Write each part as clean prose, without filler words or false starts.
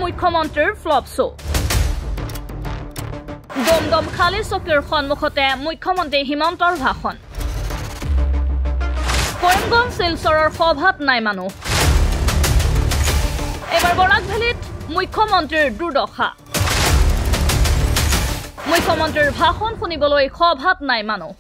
মুখ্যমন্ত্ৰীৰ flop show' Dum Dum খালী চকীৰ সন্মুখতে মুখ্যমন্ত্ৰী হিমন্তৰ ভাষণ কৰিমগঞ্জ শিলচৰৰ সভাত নাই মানুহ এবাৰ বৰাক ভেলীত মুখ্যমন্ত্ৰীৰ দুৰ্দশা মুখ্যমন্ত্ৰীৰ ভাষণ শুনিবলৈ সভাত নাই মানুহ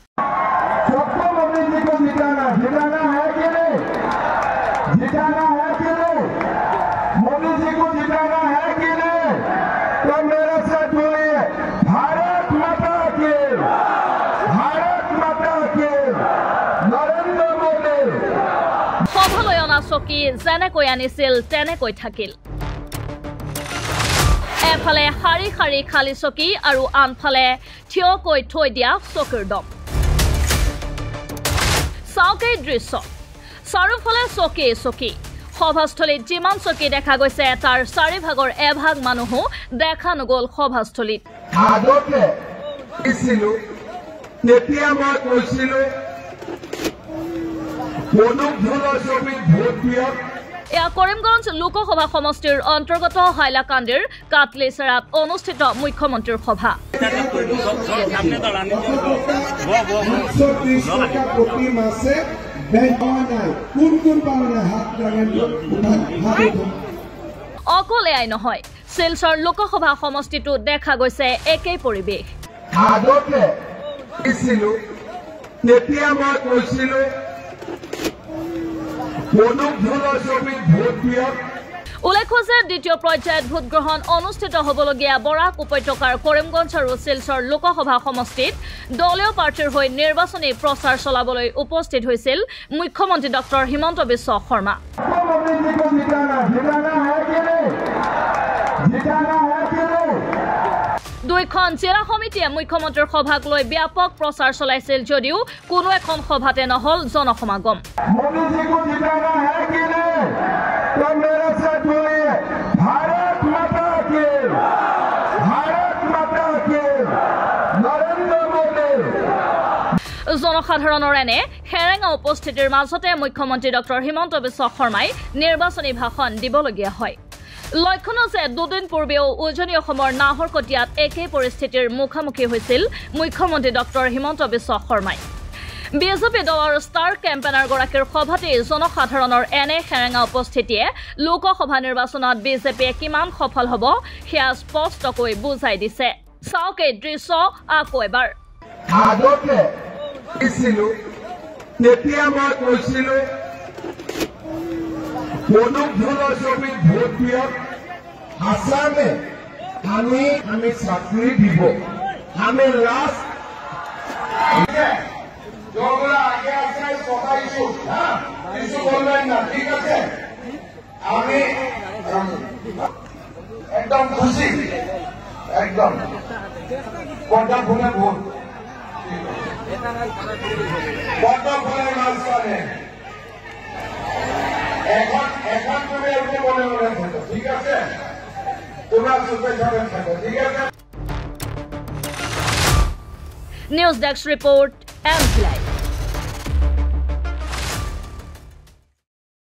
সভালৈ অনা চকী যেনেকৈ আনিছিল তেনেকৈ থাকিল এফালে শাৰী শাৰী খালী চকী আৰু আনফালে থিয়কৈ থৈ দিয়া চকীৰ দম চাওকেই দৃশ্য চাৰিওফালে চকী চকী সভাস্থলীত যিমান চকী দেখা গৈছে তাৰ চাৰিভাগৰ এভাগ মানুহো দেখা নগল সভাস্থলীত এয়া কৰিমগঞ্জ লোকসভা সমষ্টিৰ অন্তৰ্গত হাইলাকান্দিৰ কাটলিচেৰাত অনুষ্ঠিত মুখ্যমন্ত্ৰীৰ সভা অকল এয়াই নহয় শিলচৰ লোকসভা সমষ্টিটো দেখা গৈছে একেই পৰিৱেশ উল্লেখ্য যে দ্বিতীয় পৰ্যায়ত ভোটগ্ৰহণ অনুষ্ঠিত হ'বলগীয়া বৰাক উপত্যকাৰ কৰিমগঞ্জ আৰু শিলচৰ লোকসভা সমষ্টিত দলীয় প্ৰাৰ্থীৰ হৈ নিৰ্বাচনী প্ৰচাৰ চলাবলৈ উপস্থিত হৈছিল মুখ্যমন্ত্ৰী ডক্টৰ হিমন্ত বিশ্ব শৰ্মা দুইখন জিলা সমিতিয়ে মুখ্যমন্ত্ৰীৰ সভাক লৈ ব্যাপক প্ৰচাৰ চলাইছিল যদিও কোনো এখন সভাতে নহল জনসমাগম জনসাধাৰণৰ এনে হেৰেঙা উপস্থিতিৰ মাজতে মুখ্যমন্ত্ৰী ডক্টৰ হিমন্ত বিশ্ব শৰ্মাই নিৰ্বাচনী ভাষণ দিবলগীয়া হয় লক্ষণ যে দুদিন পূৰ্বেও উজনি অসমৰ নাহৰকটীয়াত একেই পৰিস্থিতিৰ মুখামুখি হৈছিল মুখ্যমন্ত্ৰী ডক্টৰ হিমন্ত বিশ্ব শৰ্মাই বিজেপি দলৰ ষ্টাৰ কেম্পেইনাৰগৰাকীৰ সভাতে জনসাধাৰণৰ এনে হেৰেঙা উপস্থিতিয়ে লোকসভা নিৰ্বাচনত বিজেপিয়ে কিমান সফল হ'ব সেয়া স্পষ্টকৈ বুজাই দিছে চাওক এই দৃশ্য আকৌ এবাৰ আসামে আমি চাকরি দিব আমি লাস্ট আগে আছে কথা ইস্যু ইস্যু বলবেন না ঠিক আছে আমি একদম খুশি একদম পর্দা ভুলে ভোট পর্দা ভুলে রাজস্থানে এখন তুমি এরকম মনে মনে থাকো ঠিক আছে তোমরা সুখে সাথে থাকো ঠিক আছে নিউজ ডেস্ক রিপোর্ট এমপ্লাই